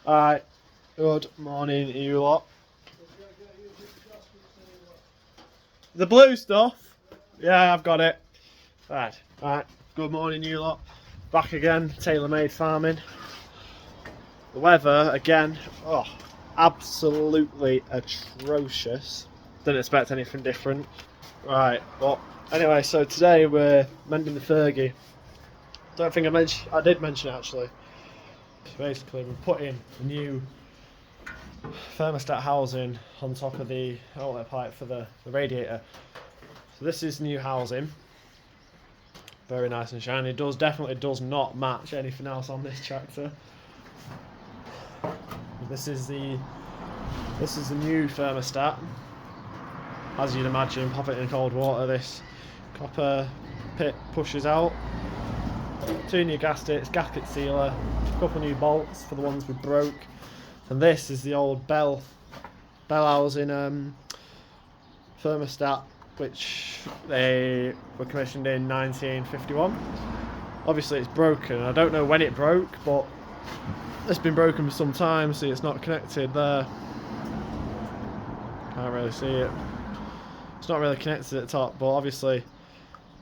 Alright, good morning you lot. The blue stuff? Yeah, I've got it. Right, good morning you lot. Back again, tailor-made farming. The weather, again, absolutely atrocious. Didn't expect anything different. Right, but anyway, so today we're mending the fergie. Don't think I did mention it actually. Basically, we're putting a new thermostat housing on top of the outlet pipe for the radiator. So this is new housing. Very nice and shiny. It definitely does not match anything else on this tractor. This is the new thermostat. As you'd imagine, pop it in cold water. This copper pit pushes out. 2 new gaskets, gasket sealer, a couple new bolts for the ones we broke, and this is the old bell housing thermostat, which they were commissioned in 1951. Obviously it's broken. I don't know when it broke, but it's been broken for some time. See, it's not connected there. Can't really see it. It's not really connected at the top, but obviously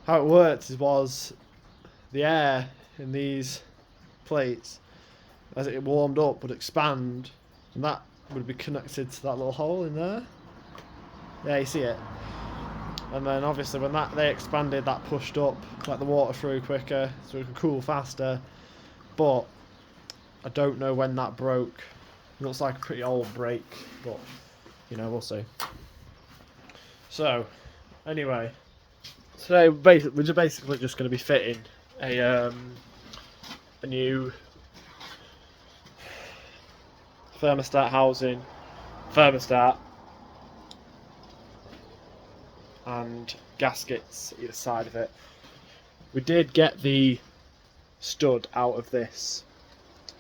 how it worked was the air in these plates, as it warmed up, would expand, and that would be connected to that little hole in there. Yeah, you see it. And then obviously when they expanded, that pushed up, let the water through quicker, so it could cool faster. But I don't know when that broke. It looks like a pretty old break, but you know, we'll see. So anyway, today we're basically just going to be fitting a new thermostat housing, and gaskets either side of it. We did get the stud out of this.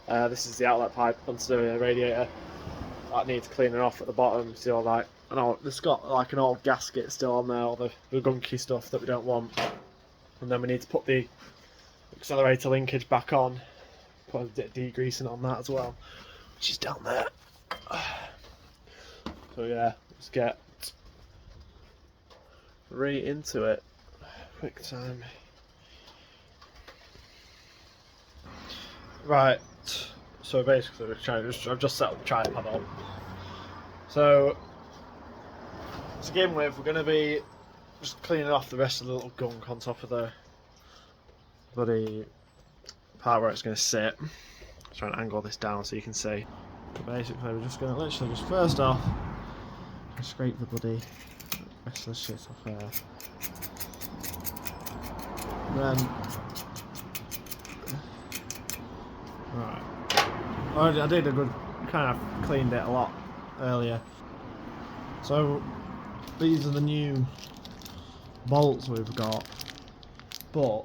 This is the outlet pipe onto the radiator. That needs cleaning off at the bottom. See all that? It's got like an old gasket still on there, all the gunky stuff that we don't want. And then we need to put the accelerator linkage back on. Put a bit of degreasing on that as well, which is down there. So yeah, let's get right into it. Quick time. Right, so basically I've just set up the tripod on. So to begin with, we're going to be just cleaning off the rest of the little gunk on top of the bloody part where it's going to sit. Let's try and angle this down so you can see. But basically we're just going to literally just first off scrape the bloody rest of the shit off there. And then right, I did a good, kind of cleaned it a lot earlier. So these are the new bolts we've got, but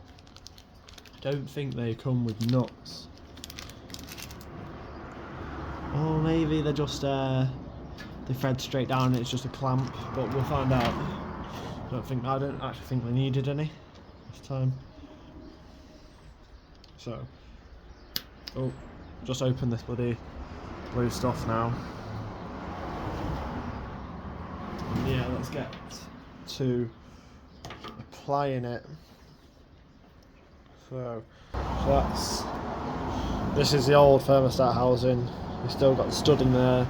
I don't think they come with nuts. Or maybe they're just they thread straight down and it's just a clamp, but we'll find out. I don't actually think they needed any this time. So, just open this bloody blue stuff now. And yeah, let's get to applying it. So this is the old thermostat housing. We've still got the stud in there.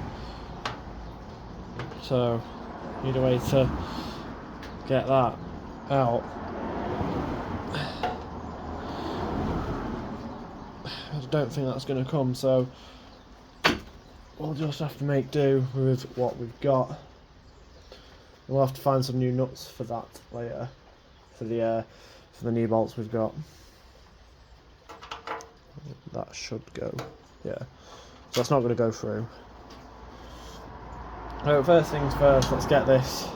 So need a way to get that out. I don't think that's going to come, so we'll just have to make do with what we've got. We'll have to find some new nuts for that later, for the new bolts we've got. That should go, yeah. So that's not going to go through. So first things first, let's get this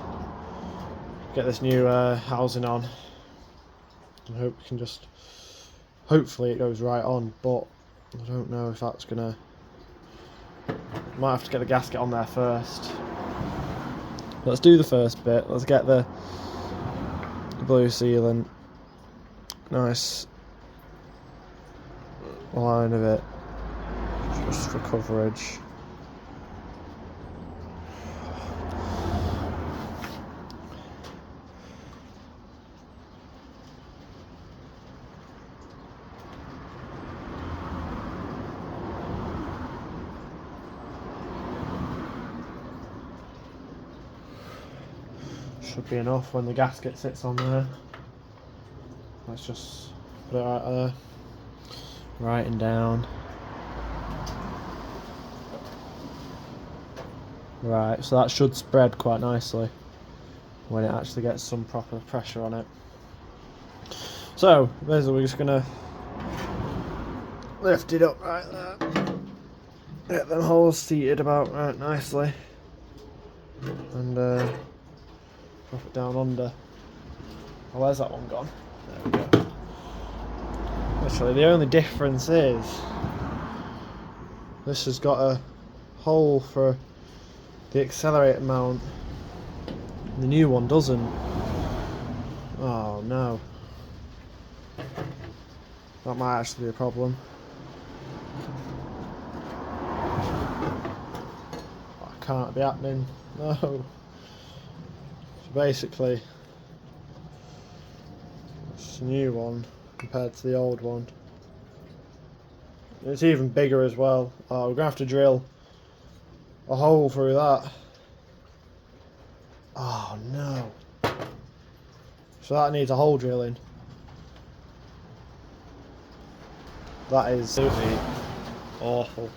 new housing on, and hope we can just, hopefully it goes right on, but I don't know if that's gonna, might have to get the gasket on there first. Let's do the first bit. Let's get the blue sealant, nice line of it just for coverage. Should be enough when the gasket sits on there. Let's just put it right there. Writing down. Right, so that should spread quite nicely when it actually gets some proper pressure on it. So basically we're just gonna lift it up right there. Get them holes seated about right nicely. And drop it down under. Oh, where's that one gone? There we go. Literally, the only difference is this has got a hole for the accelerator mount. The new one doesn't. Oh no. That might actually be a problem. That can't be happening. No. So basically, it's a new one compared to the old one. It's even bigger as well. Oh, we're gonna have to drill a hole through that. Oh no. So that needs a hole drilling. That is absolutely awful.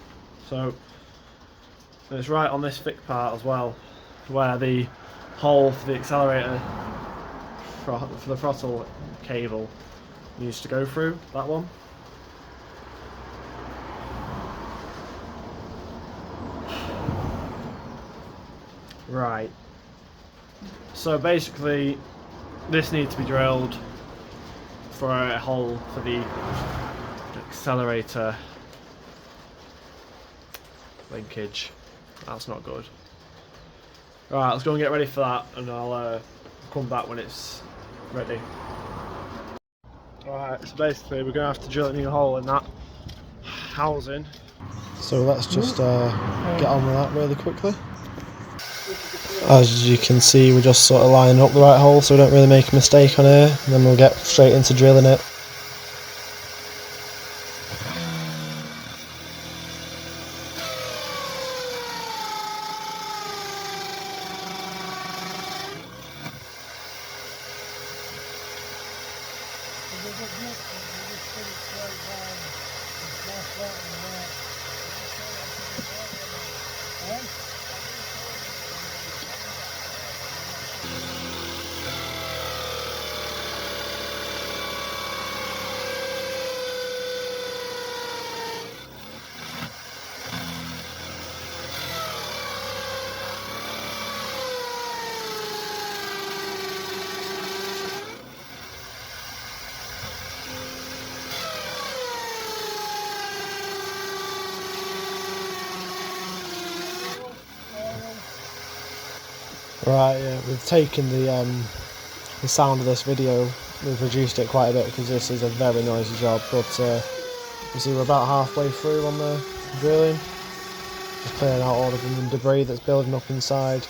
So it's right on this thick part as well, where the hole for the accelerator for the throttle cable needs to go through, that one. Right. So basically this needs to be drilled for a hole for the accelerator linkage. That's not good. Right, let's go and get ready for that, and I'll come back when it's ready. Alright, so basically we're going to have to drill a new hole in that housing. So let's just get on with that really quickly. As you can see, we're just sort of lining up the right hole so we don't really make a mistake on here, and then we'll get straight into drilling it. Right, yeah, we've taken the sound of this video, we've reduced it quite a bit because this is a very noisy job, but you see we're about halfway through on the drilling, just clearing out all of the debris that's building up inside,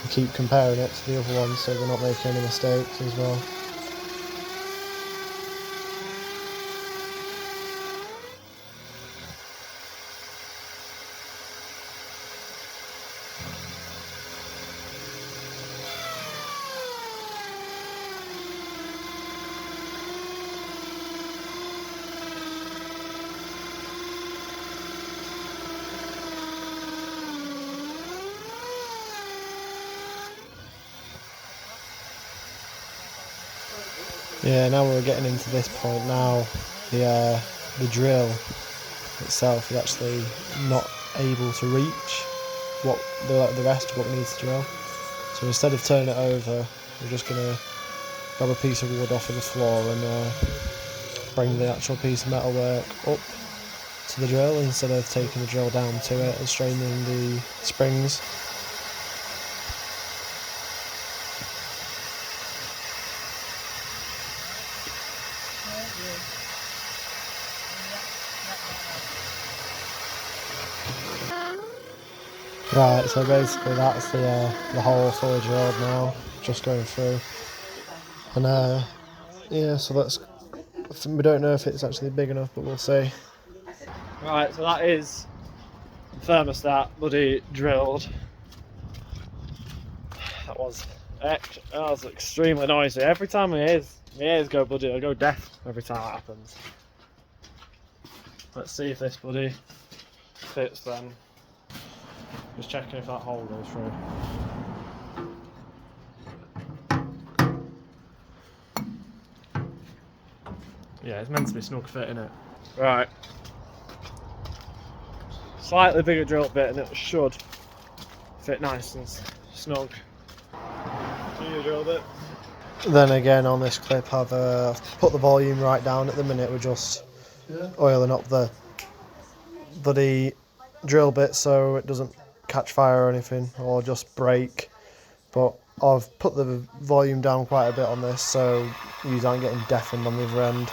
and keep comparing it to the other ones so we're not making any mistakes as well. Yeah, now we're getting into this point now, the drill itself is actually not able to reach what the rest of what we need to drill. So instead of turning it over, we're just going to grab a piece of wood off of the floor and bring the actual piece of metalwork up to the drill instead of taking the drill down to it and straining the springs. Right, so basically that's the hole fully drilled now, just going through. And yeah, so that's, we don't know if it's actually big enough, but we'll see. Right, so that is the thermostat bloody drilled. That was extremely noisy. Every time my ears go bloody, I go deaf every time that happens. Let's see if this bloody fits then. Just checking if that hole goes through. Yeah, it's meant to be snug fit, innit? Right. Slightly bigger drill bit and it should fit nice and snug. New drill bit. Then again on this clip I've put the volume right down. At the minute we're just oiling up the bloody drill bit so it doesn't catch fire or anything or just break. But I've put the volume down quite a bit on this so you aren't getting deafened on the other end.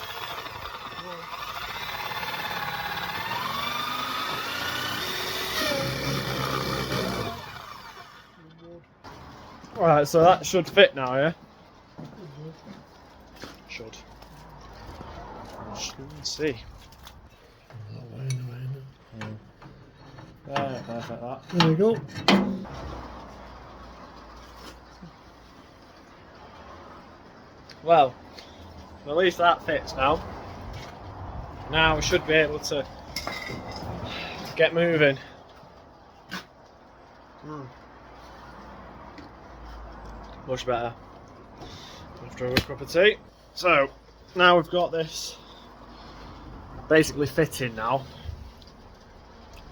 Right, so that should fit now, yeah? Should. Let's see. Yeah, perfect that. There we go. Well, at least that fits now. Now we should be able to get moving. Much better after a good cup of tea. So now we've got this basically fitting now.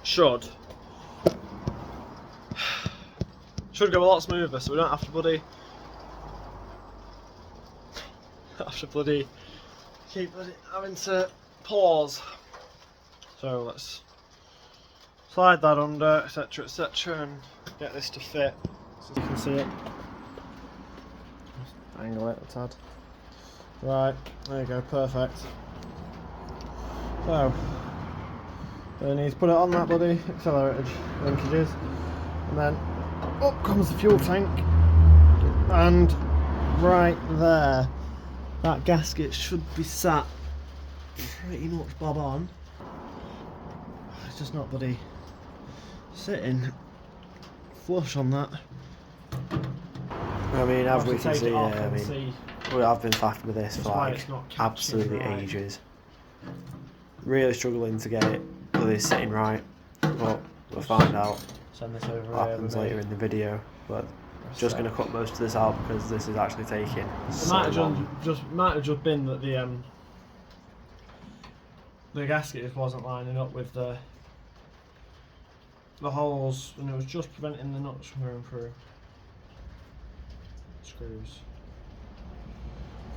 Should go a lot smoother, so we don't have to keep having to pause. So let's slide that under, etc, etc, and get this to fit so you can see it. Just angle it a tad. Right, there you go, perfect. So then you need to put it on that bloody accelerated linkages, and then up comes the fuel tank, and right there that gasket should be sat pretty much bob on. It's just not bloody sitting flush on that. I mean, as we can see, I've been faffing with this for like absolutely ages. Really struggling to get it really sitting right, but we'll find out what happens later in the video. But just going to cut most of this out because this is actually taking so long. Might have just been that the gasket just wasn't lining up with the holes, and it was just preventing the nuts from going through screws.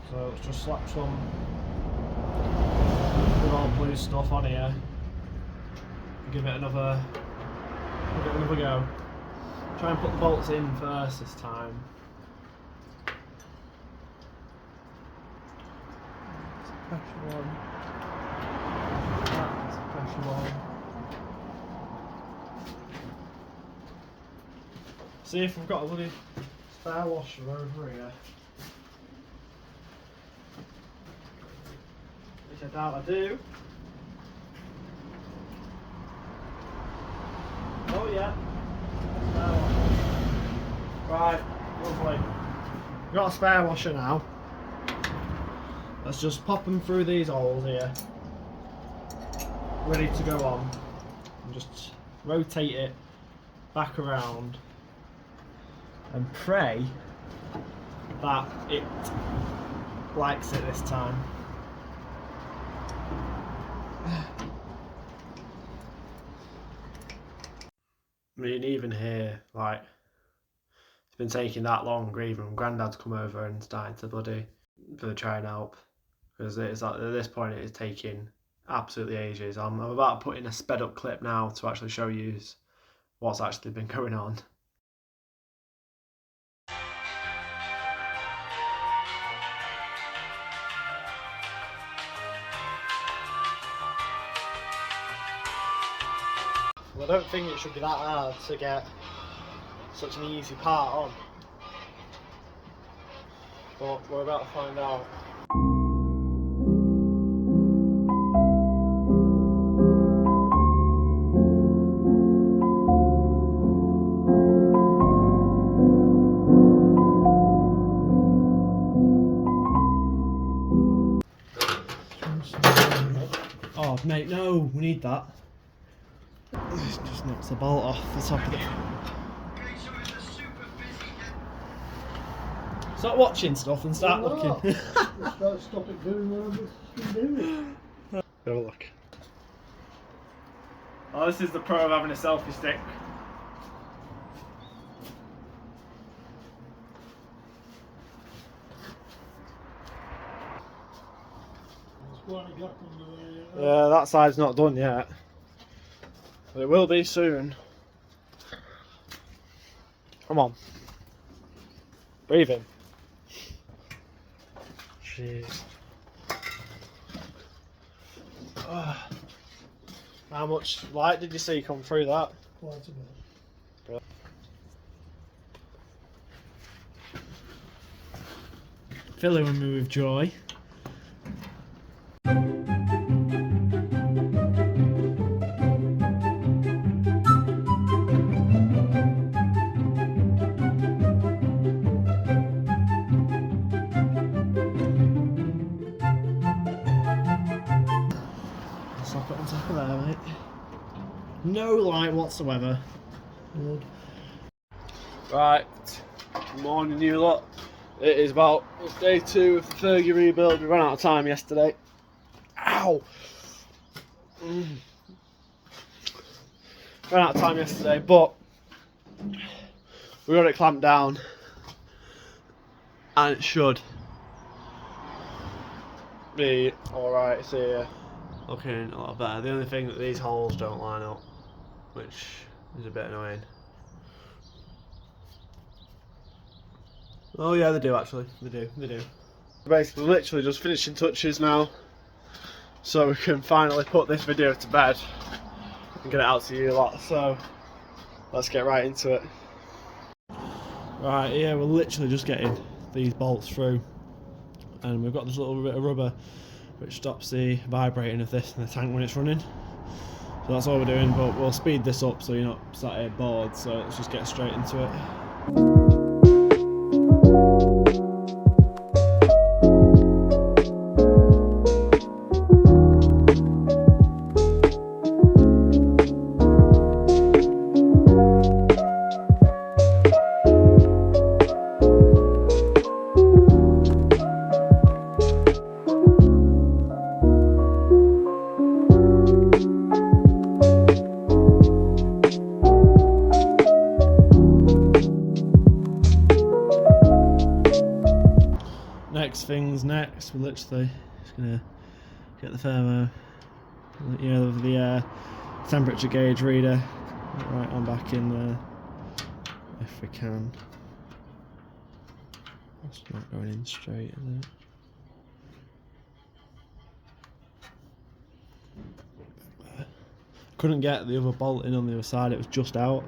So let's just slap some good old blue stuff on here and give it another go. Try and put the bolts in first this time. That's a pressure one. That's a pressure one. See if we've got a bloody spare washer over here. Which I doubt I do. Oh yeah. Right, lovely. Got a spare washer now. Let's just pop them through these holes here. Ready to go on. And just rotate it back around. And pray that it likes it this time. I mean, even here, like, it's been taking that long, even Grandad's come over and starting to bloody try and help, because it's like, at this point it is taking absolutely ages. I'm about to put in a sped up clip now to actually show you what's actually been going on. I don't think it should be that hard to get such an easy part on. But we're about to find out. Oh mate, no, we need that. It just knocks the bolt off the top of it. Stop watching stuff and start looking. Stop it doing what I'm doing. Have a look. Oh, this is the pro of having a selfie stick. Yeah, that side's not done yet. But it will be soon. Come on. Breathe in. Jeez. How much light did you see come through that? Quite a bit. Filling me with joy. Slap it on top of there, mate. No light whatsoever. Good. Right, good morning you lot. It's day 2 of the fergie rebuild. We ran out of time yesterday. Ow! Ran out of time yesterday, but we got it clamped down and it should be alright. It's here. Looking a lot better. The only thing that these holes don't line up, which is a bit annoying. Oh yeah, they do actually. They do. Basically, literally just finishing touches now, so we can finally put this video to bed and get it out to you lot. So let's get right into it. Right, yeah, we're literally just getting these bolts through, and we've got this little bit of rubber which stops the vibrating of this in the tank when it's running. So that's all we're doing, but we'll speed this up so you're not sat here bored, so let's just get straight into it. Next, we're literally just gonna get the thermo, the temperature gauge reader right on back in there if we can. It's not going in straight, is it? Couldn't get the other bolt in on the other side, it was just out,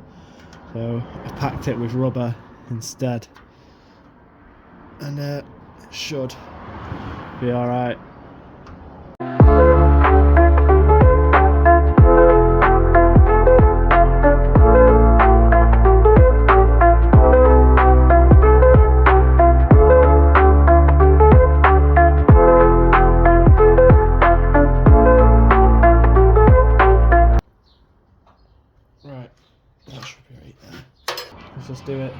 so I packed it with rubber instead, and it should be alright. Right, that should be right there. Let's just do it.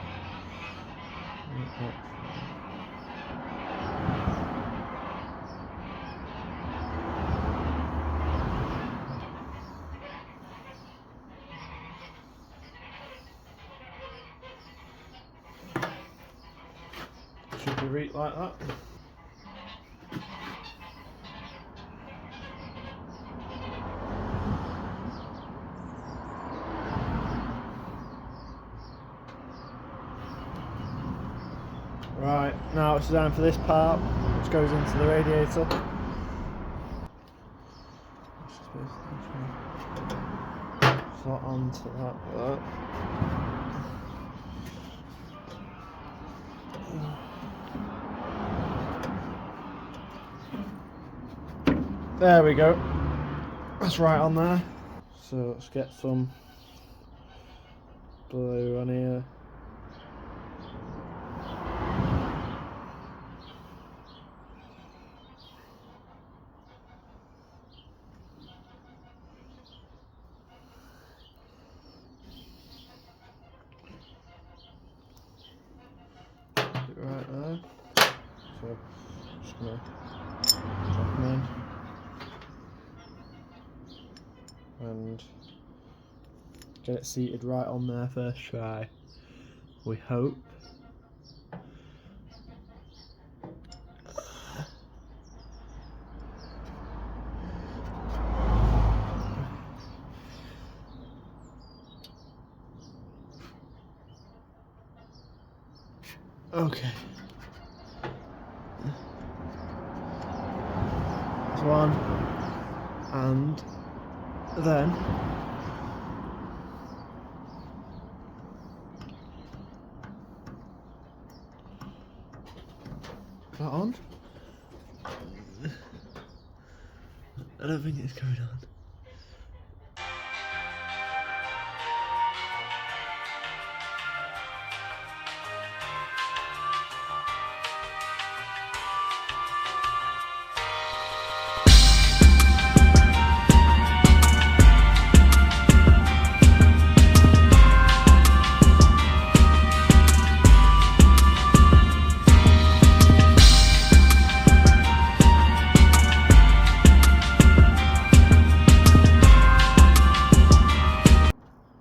Should be right like that. Right, now it's time for this part, which goes into the radiator. Slot onto Like that. There we go. That's right on there. So let's get some blue on here. Right there. So just gonna drop them in and get it seated right on there first try. We hope. Okay. That's one. And then that on? I don't think it's going on.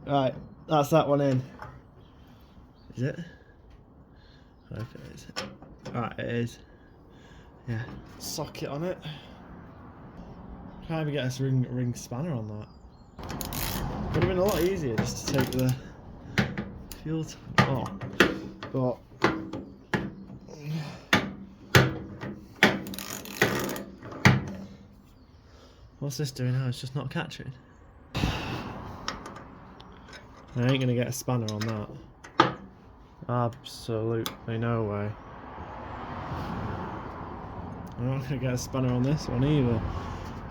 Right, that's that one in. Is it? I hope it is. Right, it is. Yeah. Socket on it. Can't even get a ring spanner on that. Would have been a lot easier just to take the fuel tank off. But what's this doing now? It's just not catching. I ain't gonna get a spanner on that. Absolutely no way. I'm not gonna get a spanner on this one either.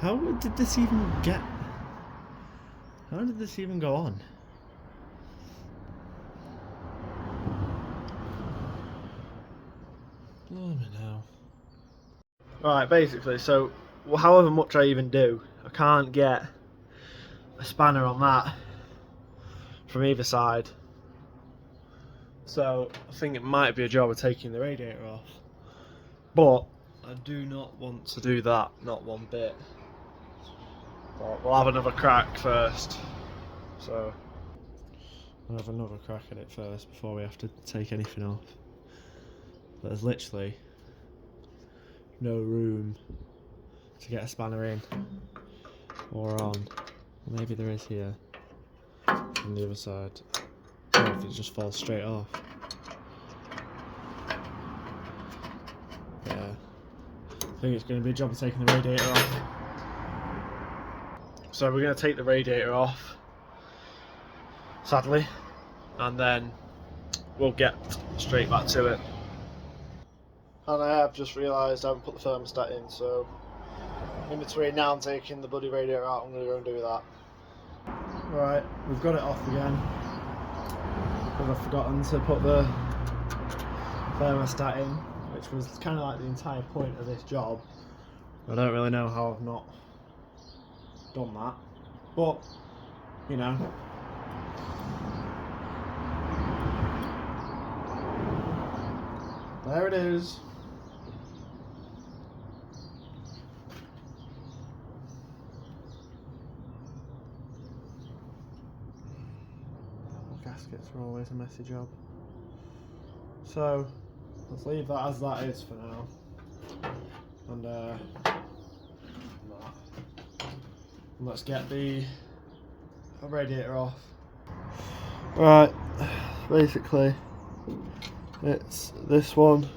How did this even get... How did this even go on? Blimey now. Right, basically, so however much I even do, I can't get a spanner on that from either side. So I think it might be a job of taking the radiator off. But I do not want to do that, not one bit. But we'll have another crack first. So we'll have another crack at it first before we have to take anything off. But there's literally no room to get a spanner in or on. Maybe there is here on the other side. Or if it just falls straight off. Yeah. I think it's going to be a job of taking the radiator off. So we're going to take the radiator off, sadly, and then we'll get straight back to it. And I have just realised I haven't put the thermostat in, so in between now and taking the bloody radiator out, I'm going to go and do that. Right, we've got it off again, because I've forgotten to put the thermostat in, which was kind of like the entire point of this job. I don't really know how I've not done that, but you know. There it is. Gaskets are always a messy job. So let's leave that as that is for now. And let's get the radiator off. Right, basically it's this one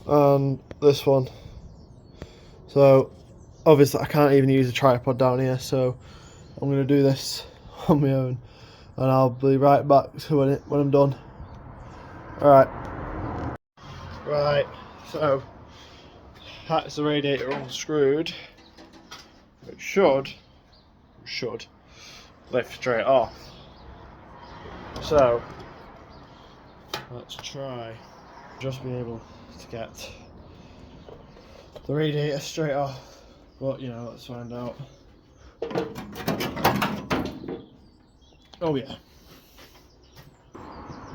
and this one. So obviously I can't even use a tripod down here, so I'm going to do this on my own, and I'll be right back to when I'm done. Alright. Right, so that's the radiator unscrewed. It should lift straight off. So let's try just be able to get the radiator straight off, but you know, let's find out. Oh yeah,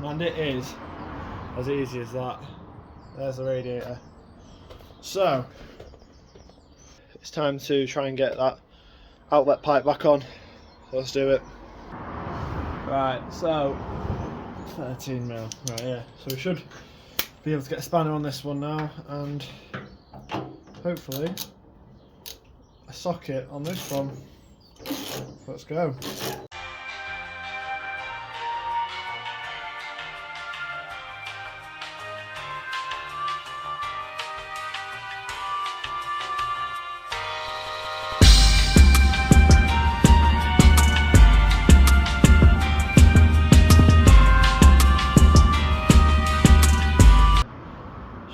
and it is as easy as that. There's the radiator. So it's time to try and get that outlet pipe back on. So let's do it. Right, so 13 mil. Right, yeah. So we should be able to get a spanner on this one now, and hopefully a socket on this one. Let's go.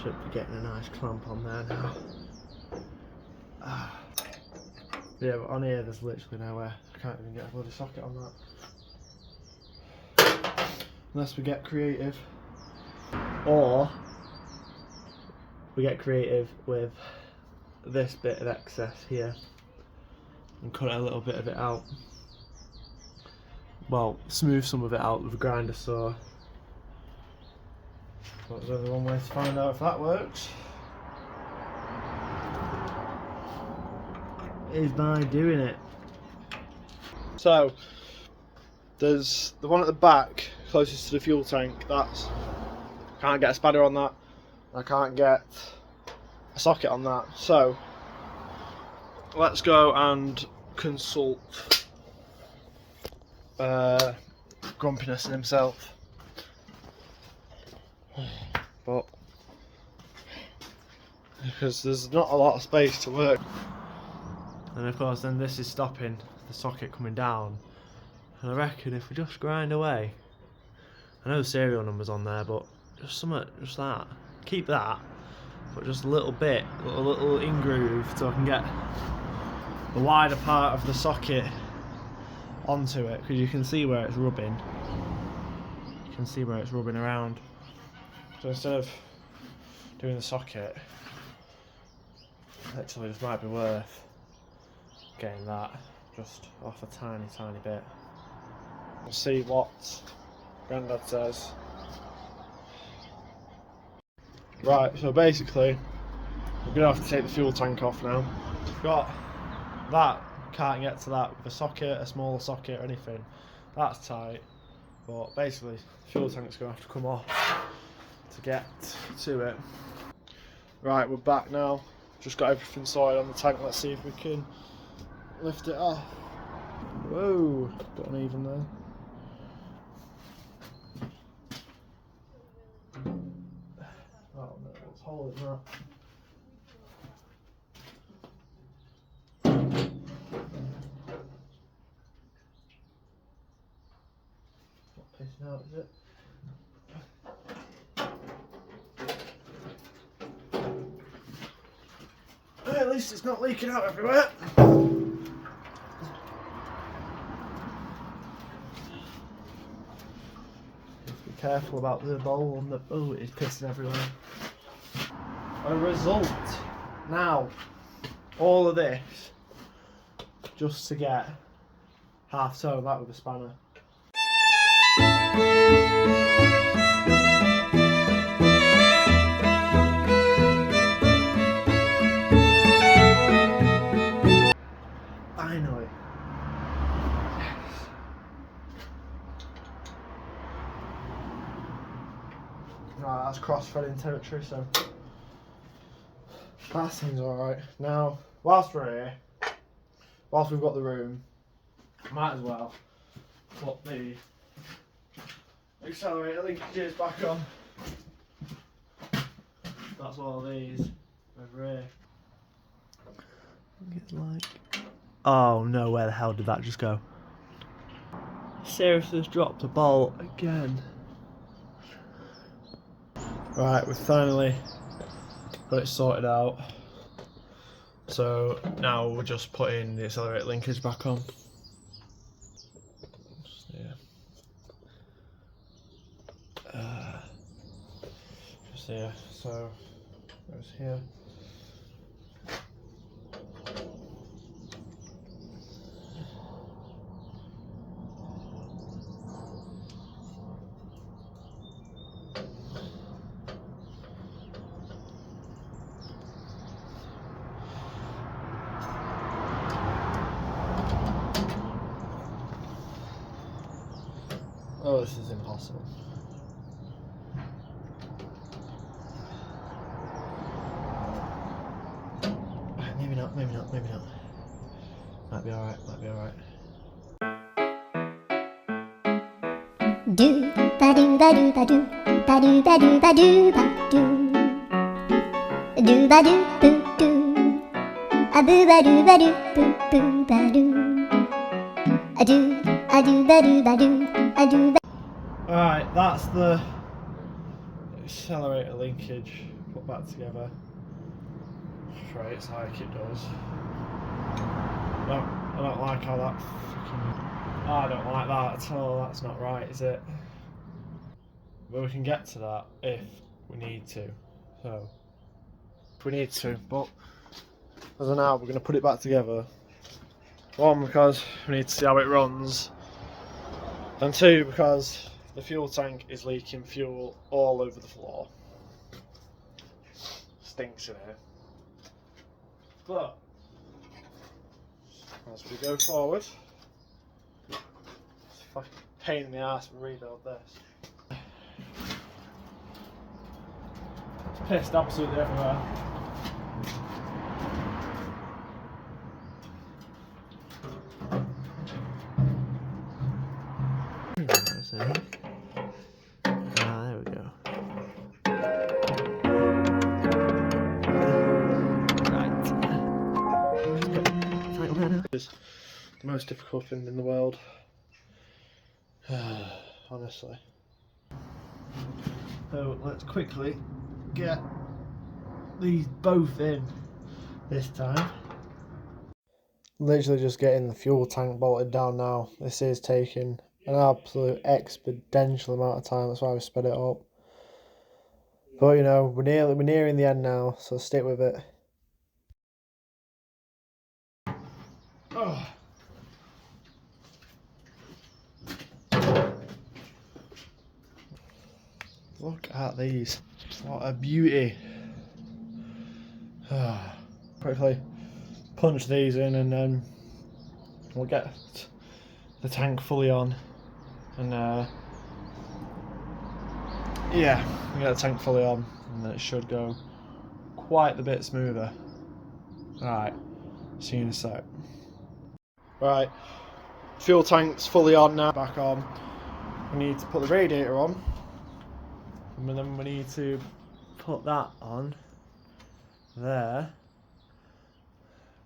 Should be getting a nice clamp on there now. Yeah, but on here there's literally nowhere. I can't even get a bloody socket on that. Unless we get creative. Or we get creative with this bit of excess here and cut a little bit of it out. Well, smooth some of it out with a grinder saw. But there's only one way to find out if that works. Is by doing it. So there's the one at the back closest to the fuel tank. That's can't get a spanner on that. I can't get a socket on that. So let's go and consult Grumpiness and himself. But because there's not a lot of space to work. And of course then this is stopping the socket coming down, and I reckon if we just grind away, I know the serial number's on there, but just something, just that, keep that, but just a little bit, a little in groove, so I can get the wider part of the socket onto it, because you can see where it's rubbing, around. So instead of doing the socket, actually this might be worth getting that just off a tiny bit. We'll see what Grandad says. Right, so basically we're gonna have to take the fuel tank off now. We've got that, can't get to that with a socket, a smaller socket or anything. That's tight, but basically the fuel tank's gonna have to come off to get to it. Right, we're back now. Just got everything sorted on the tank. Let's see if we can lift it off. Whoa, got uneven there. Oh no, let's hold it now. Not pissing out, is it? At least it's not leaking out everywhere. Just be careful about the bowl on the. Oh, it is pissing everywhere. A result. Now, all of this just to get half tone that with a spanner. Finally. Yes. Right, that's cross-threading territory, so that seems alright. Now, whilst we're here, whilst we've got the room, might as well put the accelerator linkages back on. That's all these over here. It's like, oh no, where the hell did that just go? seriously just dropped a bolt again. Right, we've finally got it sorted out. So now we're just putting the accelerator linkage back on. Yeah. Just here. So goes here. Oh, this is impossible. Right, maybe not, maybe not, maybe not. Might be alright, might be alright. Do ba do ba do ba do ba do ba do ba do ba do ba do boo do a boo ba do boo boo ba do a do ba do ba do a do ba. Alright, that's the accelerator linkage put back together. Right, it's like it does. I don't like how that fucking... I don't like that at all, that's not right, is it? But we can get to that if we need to. So, if we need to, but as of now we're going to put it back together. One, because we need to see how it runs. And two, because the fuel tank is leaking fuel all over the floor. Stinks in here. But as we go forward, it's a fucking pain in the ass to rebuild this. It's pissed absolutely everywhere. There we go. It's the most difficult thing in the world. Honestly. So let's quickly get these both in this time. Literally just getting the fuel tank bolted down now. This is taking an absolute exponential amount of time, that's why we sped it up. But you know, we're nearing the end now, so stick with it. Oh. Look at these. What a beauty. Quickly punch these in and then we'll get the tank fully on. And yeah, we get the tank fully on and then it should go quite a bit smoother. Right, see you in a sec. Right, fuel tank's fully on now, back on. We need to put the radiator on. And then we need to put that on there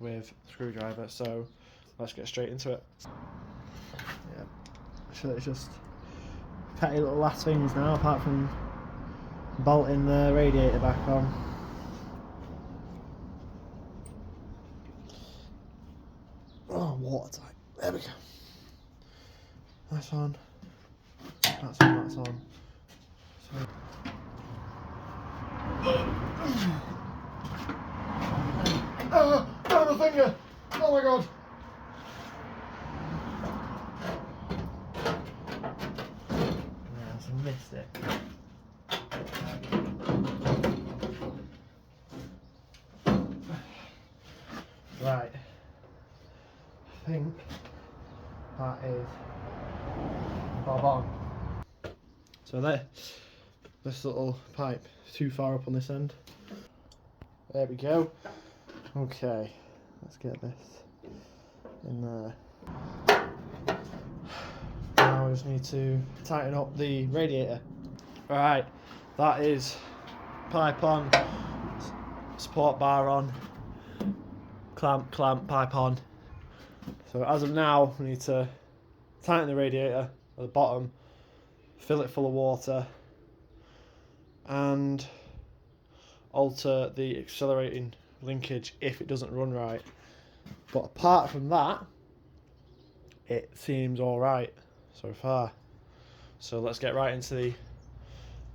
with a screwdriver, so let's get straight into it. Yeah, so it's just petty little last things now, apart from bolting the radiator back on. Oh, watertight. There we go. That's on. That's on, that's on. So oh, my finger! Oh my god! Yes, I missed it. Right. I think that is bob on. So this little pipe is too far up on this end. There we go. Okay, let's get this in there. Now I just need to tighten up the radiator. Alright, that is pipe on, support bar on, clamp, pipe on. So as of now, we need to tighten the radiator at the bottom, fill it full of water, and alter the accelerating linkage if it doesn't run right. But apart from that, it seems alright so far. So let's get right into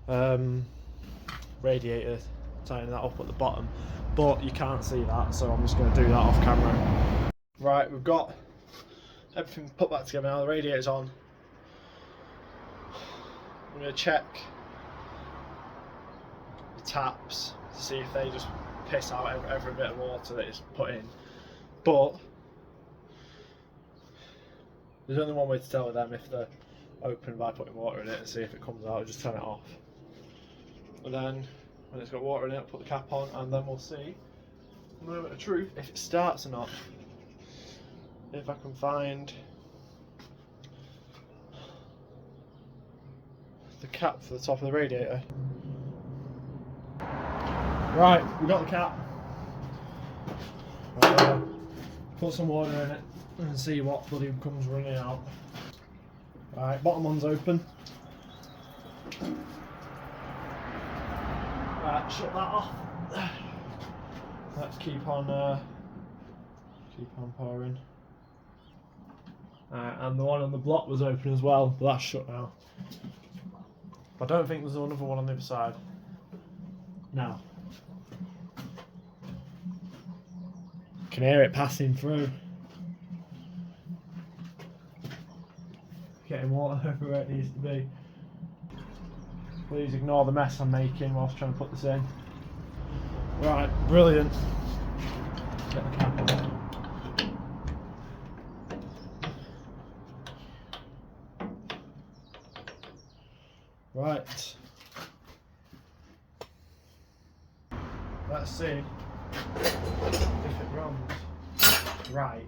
the radiator, tightening that up at the bottom. But you can't see that, so I'm just going to do that off camera. Right, we've got everything put back together now. The radiator's on. I'm going to check the taps to see if they just piss out every bit of water that is put in. But there's only one way to tell with them if they're open by putting water in it, and see if it comes out. Just turn it off, and then when it's got water in it, I'll put the cap on, and then we'll see the moment of truth if it starts or not. If I can find the cap for the top of the radiator. Right, we got the cap. Put some water in it and see what bloody comes running out. Right, bottom one's open. Right, shut that off. Let's keep on pouring. And the one on the block was open as well, but that's shut now. I don't think there's another one on the other side. No. Can hear it passing through. Getting water everywhere it needs to be. Please ignore the mess I'm making whilst trying to put this in. Right, brilliant. Get the cap on. Right. Let's see if it runs right.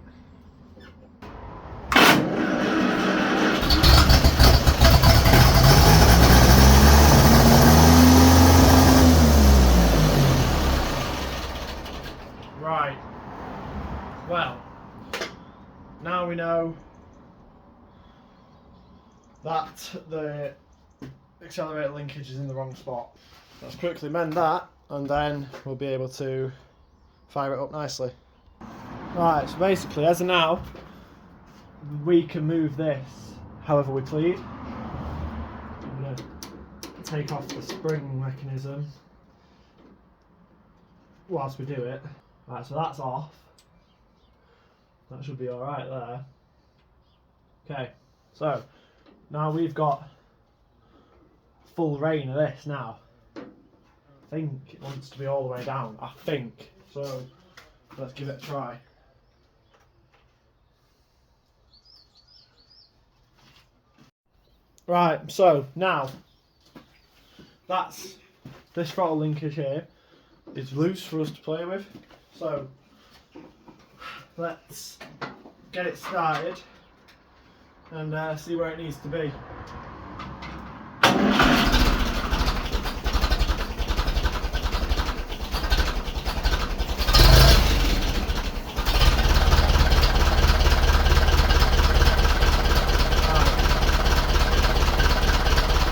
Right. Well, now we know that the accelerator linkage is in the wrong spot. Let's quickly mend that, and then we'll be able to fire it up nicely. Right, so basically as of now, we can move this however we please. I'm going to take off the spring mechanism whilst we do it. Right, so that's off. That should be alright there. Okay, so now we've got full reign of this now. I think it wants to be all the way down, I think. So let's give it a try. Right, so now that's this throttle linkage here is loose for us to play with. So let's get it started and see where it needs to be.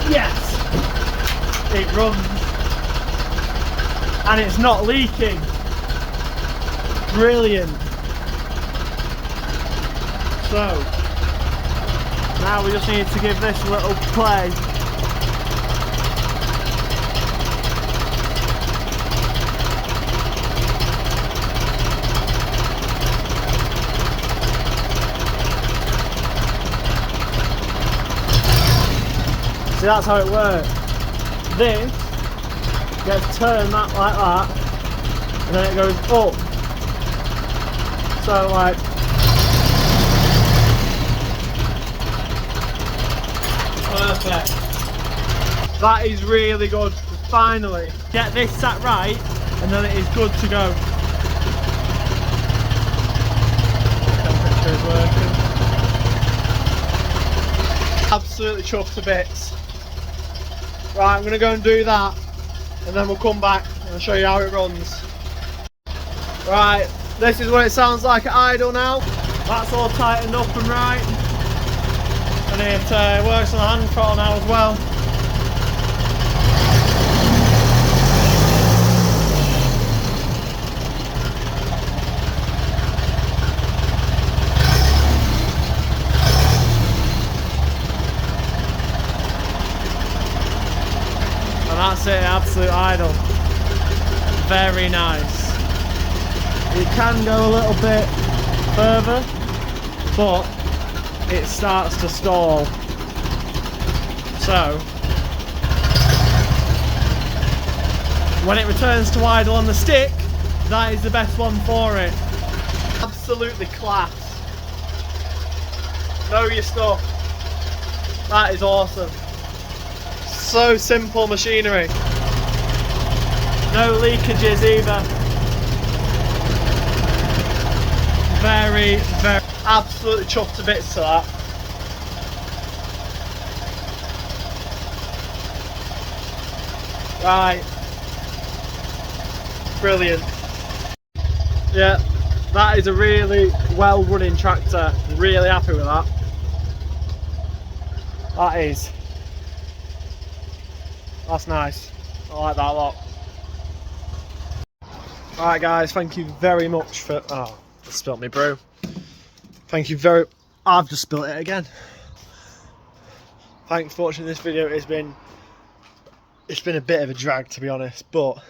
Yes! It runs and it's not leaking. Brilliant. So now we just need to give this a little play. See, that's how it works. This gets turned like that, and then it goes up. So like, perfect. That is really good. Finally, get this sat right, and then it is good to go. Temperature is working. Absolutely chuffed to bits. Right, I'm going to go and do that, and then we'll come back and show you how it runs. Right, this is what it sounds like at idle now. That's all tightened up and right. And it works on the hand throttle now as well. And that's it, absolute idle. Very nice. It can go a little bit further, but it starts to stall. So when it returns to idle on the stick, that is the best one for it. Absolutely class. Know your stuff. That is awesome. So simple machinery. No leakages either. Very, very, absolutely chuffed to bits to that. Right. Brilliant. Yeah, that is a really well running tractor. Really happy with that. That's nice. I like that a lot. Alright guys, thank you very much for... Oh, I spilt my brew. Thank you very... I've just spilt it again. Thanks for watching this video. It's been a bit of a drag, to be honest, but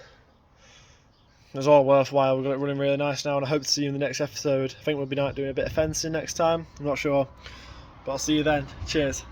it's all worthwhile. We've got it running really nice now, and I hope to see you in the next episode. I think we'll be doing a bit of fencing next time. I'm not sure, but I'll see you then. Cheers.